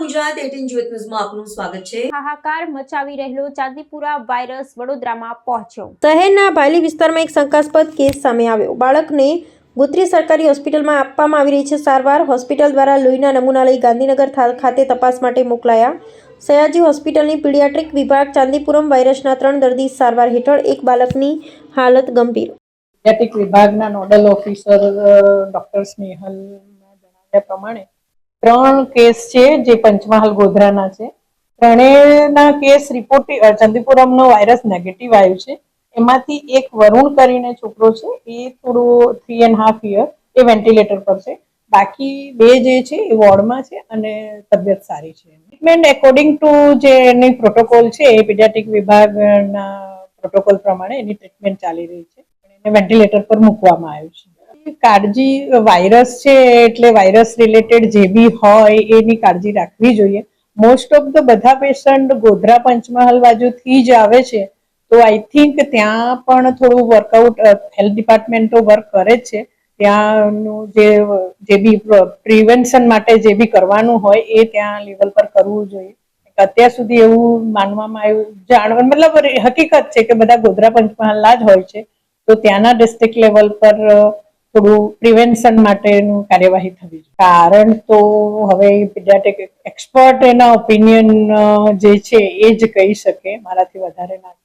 ગુજરાત 18 જ્યોત ન્યૂઝમાં આપનું સ્વાગત છે। હાહાકાર મચાવી રહેલો ચાંદીપુરા વાયરસ વડોદરામાં પહોંચ્યો। શહેરના ભાયલી વિસ્તારમાં એક શંકાસ્પદ કેસ સામે આવ્યો। બાળકને ગોત્રી સરકારી હોસ્પિટલમાં આપવામાં આવી રહી છે સારવાર। હોસ્પિટલ દ્વારા લોહીના નમૂના લઈ ગાંધીનગર ખાતે તપાસ માટે મોકલાયા। સયાજી હોસ્પિટલની પીડિયાટ્રિક વિભાગ ચાંદીપુરમ વાયરસના 3 દર્દી સારવાર હેઠળ, એક બાળકની હાલત ગંભીર। પીડિયાટ્રિક વિભાગના નોડલ ઓફિસર ડોક્ટર સ્નેહલના જણાવ્યા પ્રમાણે 3 કેસ છે જે પંચમહાલ ગોધરાના છે। ત્રણેયના કેસ રિપોર્ટ ચાંદીપુરમનો વાયરસ નેગેટિવ આવ્યું છે। એમાંથી એક વરુણ કરીને છોકરો છે, એ થોડો 3.5 યર, એ વેન્ટિલેટર પર છે। બાકી 2 જે છે એ વોર્ડમાં છે અને તબિયત સારી છે। ટ્રીટમેન્ટ એકોર્ડિંગ ટુ જે એની પ્રોટોકોલ છે, એ પીડિયાટ્રિક વિભાગના પ્રોટોકોલ પ્રમાણે એની ટ્રીટમેન્ટ ચાલી રહી છે। એને વેન્ટિલેટર પર મૂકવામાં આવ્યું છે। કાળજી, વાયરસ છે એટલે વાયરસ રિલેટેડ જે બી હોય એની કાળજી રાખવી જોઈએ। મોસ્ટ ઓફ ધ બધા પેશન્ટ ગોધરા પંચમહાલ બાજુથી જ આવે છે, તો આઈ થિંક ત્યાં પણ થોડું વર્કઆઉટ હેલ્થ ડિપાર્ટમેન્ટો વર્ક કરે છે। ત્યાંનું જે બી પ્રિવેન્શન માટે જે બી કરવાનું હોય એ ત્યાં લેવલ પર કરવું જોઈએ। અત્યાર સુધી એવું માનવામાં આવ્યું, મતલબ હકીકત છે કે બધા ગોધરા પંચમહાલના જ હોય છે, તો ત્યાંના ડિસ્ટ્રિક્ટ લેવલ પર થોડું પ્રિવેન્શન માટેનું કાર્યવાહી થવી જોઈએ। કારણ તો હવે પીડિયાટ્રિક એક્સપર્ટ એના ઓપિનિયન જે છે એ જ કહી શકે, મારાથી વધારે ના।